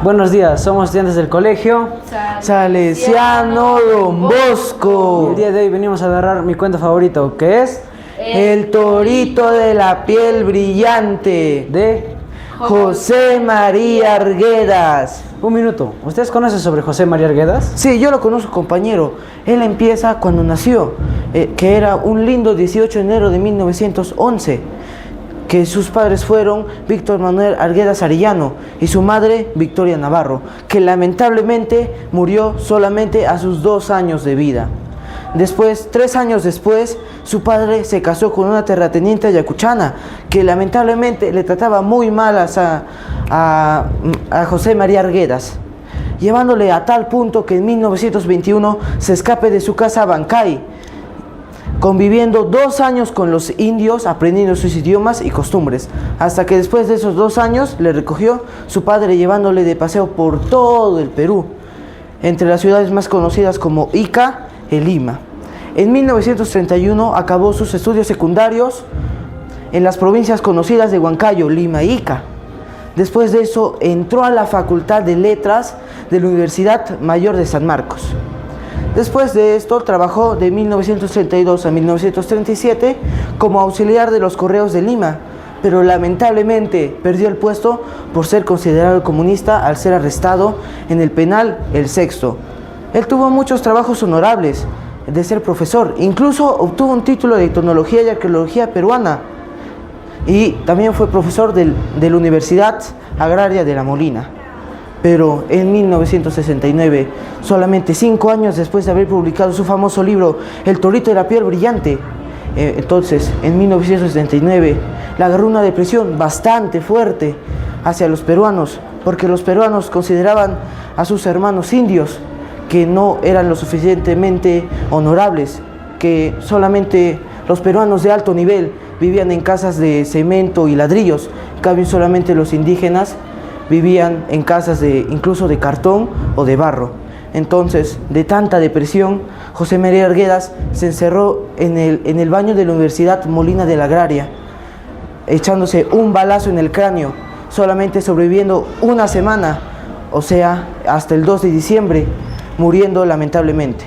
Buenos días, somos estudiantes del colegio Salesiano Don Bosco. Y el día de hoy venimos a narrar mi cuento favorito, que es El torito de la piel brillante, de José María Arguedas. Un minuto, ¿ustedes conocen sobre José María Arguedas? Sí, yo lo conozco, compañero. Él empieza cuando nació, que era un lindo 18 de enero de 1911, que sus padres fueron Víctor Manuel Arguedas Arellano y su madre Victoria Navarro, que lamentablemente murió solamente a sus 2 años de vida. Después, 3 años después, su padre se casó con una terrateniente ayacuchana, que lamentablemente le trataba muy mal a José María Arguedas, llevándole a tal punto que en 1921 se escape de su casa a Bancay, conviviendo 2 años con los indios, aprendiendo sus idiomas y costumbres, hasta que después de esos 2 años le recogió su padre, llevándole de paseo por todo el Perú, entre las ciudades más conocidas como Ica y Lima. En 1931 acabó sus estudios secundarios en las provincias conocidas de Huancayo, Lima e Ica. Después de eso entró a la Facultad de Letras de la Universidad Mayor de San Marcos. Después de esto trabajó de 1932 a 1937 como auxiliar de los correos de Lima, pero lamentablemente perdió el puesto por ser considerado comunista al ser arrestado en el penal El Sexto. Él tuvo muchos trabajos honorables de ser profesor, incluso obtuvo un título de etnología y arqueología peruana, y también fue profesor de la Universidad Agraria de La Molina. Pero en 1969, solamente 5 años después de haber publicado su famoso libro El torito de la piel brillante, entonces en 1969 le agarró una depresión bastante fuerte hacia los peruanos, porque los peruanos consideraban a sus hermanos indios que no eran lo suficientemente honorables, que solamente los peruanos de alto nivel vivían en casas de cemento y ladrillos, en cambio solamente los indígenas vivían en casas incluso de cartón o de barro. Entonces, de tanta depresión, José María Arguedas se encerró en el baño de la Universidad Molina de la Agraria, echándose un balazo en el cráneo, solamente sobreviviendo 1 semana, o sea, hasta el 2 de diciembre, muriendo lamentablemente.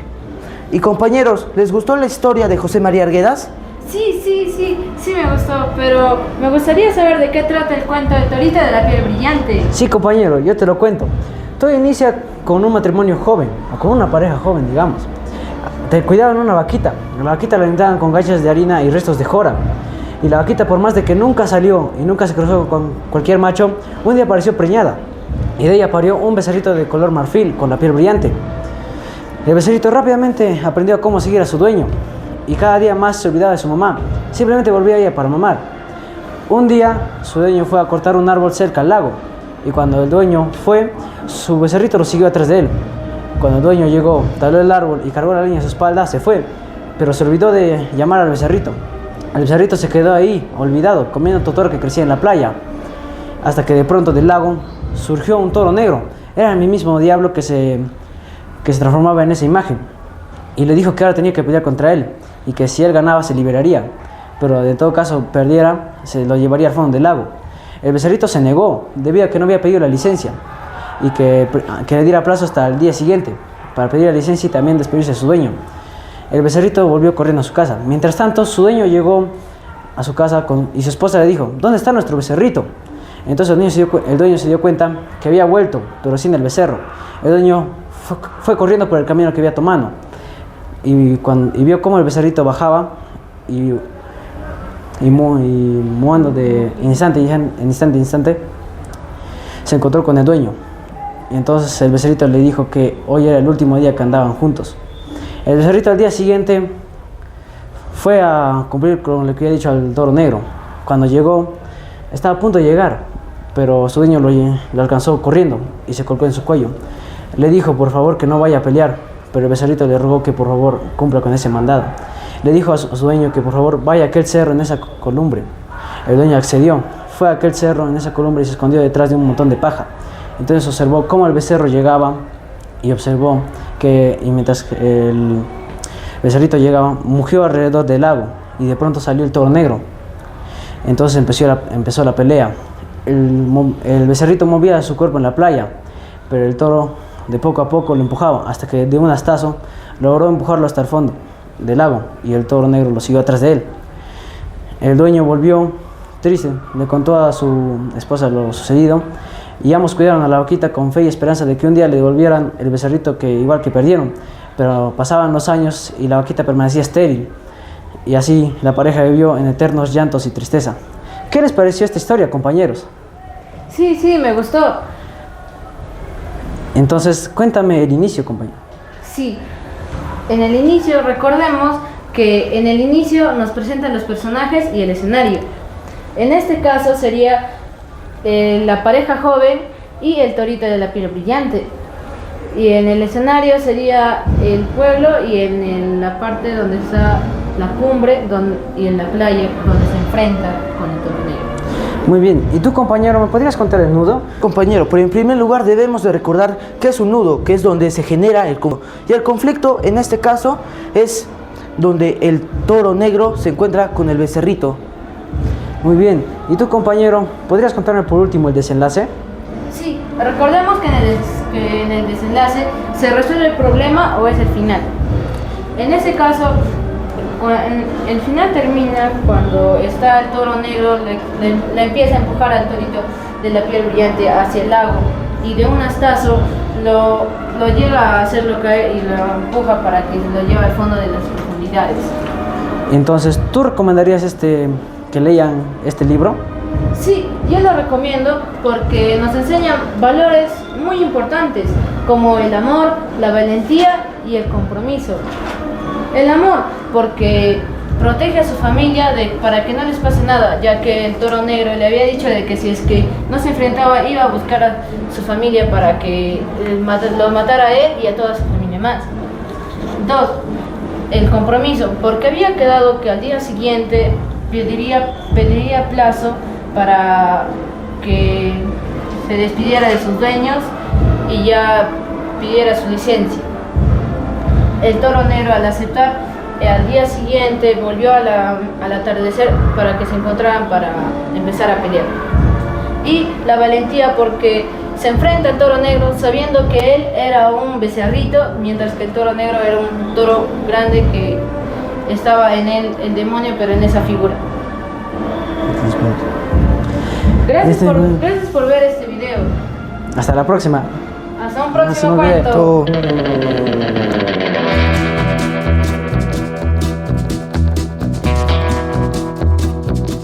Y compañeros, ¿les gustó la historia de José María Arguedas? Sí me gustó, pero me gustaría saber de qué trata el cuento del torito de la piel brillante. Sí, compañero, yo te lo cuento. Todo inicia con un matrimonio joven, o con una pareja joven, digamos. Te cuidaban una vaquita. La vaquita la alimentaban con gachas de harina y restos de jora. Y la vaquita, por más de que nunca salió y nunca se cruzó con cualquier macho, un día apareció preñada. Y de ella parió un becerrito de color marfil, con la piel brillante. El becerrito rápidamente aprendió a cómo seguir a su dueño, y cada día más se olvidaba de su mamá. Simplemente volvía a ella para mamar. Un día su dueño fue a cortar un árbol cerca al lago, y cuando el dueño fue, su becerrito lo siguió atrás de él. Cuando el dueño llegó, taló el árbol y cargó la leña a su espalda, se fue, pero se olvidó de llamar al becerrito. El becerrito se quedó ahí, olvidado, comiendo totor que crecía en la playa, hasta que de pronto del lago surgió un toro negro. Era el mismo diablo que se transformaba en esa imagen, y le dijo que ahora tenía que pelear contra él, y que si él ganaba se liberaría, pero de todo caso perdiera, se lo llevaría al fondo del lago. El becerrito se negó, debido a que no había pedido la licencia, y que le diera plazo hasta el día siguiente para pedir la licencia y también despedirse de su dueño. El becerrito volvió corriendo a su casa. Mientras tanto, su dueño llegó a su casa y su esposa le dijo: ¿dónde está nuestro becerrito? Entonces el dueño se dio cuenta que había vuelto, pero sin el becerro. El dueño fue corriendo por el camino que había tomado, y vio cómo el becerrito bajaba y muando de instante en instante, se encontró con el dueño. Y entonces el becerrito le dijo que hoy era el último día que andaban juntos. El becerrito al día siguiente fue a cumplir con lo que había dicho al toro negro. Cuando llegó, estaba a punto de llegar, pero su dueño lo alcanzó corriendo y se colgó en su cuello. Le dijo por favor que no vaya a pelear, pero el becerrito le rogó que por favor cumpla con ese mandado. Le dijo a su dueño que por favor vaya a aquel cerro en esa columbre. El dueño accedió, fue a aquel cerro en esa columbre y se escondió detrás de un montón de paja. Entonces observó cómo el becerro llegaba, y observó que mientras el becerrito llegaba, mugió alrededor del lago, y de pronto salió el toro negro. Entonces empezó la pelea. El becerrito movía su cuerpo en la playa, pero el toro de poco a poco lo empujaba, hasta que de un astazo logró empujarlo hasta el fondo del lago y el toro negro lo siguió atrás de él. El dueño volvió triste, le contó a su esposa lo sucedido y ambos cuidaron a la vaquita con fe y esperanza de que un día le devolvieran el becerrito que igual que perdieron, pero pasaban los años y la vaquita permanecía estéril y así la pareja vivió en eternos llantos y tristeza. ¿Qué les pareció esta historia, compañeros? Sí, sí, me gustó. Entonces, cuéntame el inicio, compañero. Sí, en el inicio, recordemos que en el inicio nos presentan los personajes y el escenario. En este caso sería la pareja joven y el torito de la piel brillante. Y en el escenario sería el pueblo y en la parte donde está la cumbre y en la playa donde se enfrenta con el toro negro. Muy bien, ¿y tú, compañero, me podrías contar el nudo? Compañero, pero en primer lugar debemos de recordar qué es un nudo, que es donde se genera el conflicto. Y el conflicto en este caso es donde el toro negro se encuentra con el becerrito. Muy bien, ¿y tú, compañero, podrías contarme por último el desenlace? Sí, recordemos que en el desenlace se resuelve el problema o es el final. En ese caso, el final termina cuando está el toro negro, le empieza a empujar al torito de la piel brillante hacia el lago y de un astazo lo lleva a hacerlo caer y lo empuja para que lo lleve al fondo de las profundidades. Entonces, ¿tú recomendarías que lean este libro? Sí, yo lo recomiendo porque nos enseña valores muy importantes como el amor, la valentía y el compromiso. El amor, porque protege a su familia para que no les pase nada, ya que el toro negro le había dicho de que si es que no se enfrentaba iba a buscar a su familia para que lo matara a él y a toda su familia más. 2. El compromiso, porque había quedado que al día siguiente pediría plazo para que se despidiera de sus dueños y ya pidiera su licencia. El toro negro, al aceptar, al día siguiente volvió al atardecer para que se encontraran para empezar a pelear. Y la valentía, porque se enfrenta al toro negro sabiendo que él era un becerrito, mientras que el toro negro era un toro grande que estaba en él el demonio, pero en esa figura. Gracias por ver este video. Hasta la próxima. Hasta un próximo cuento. Todo.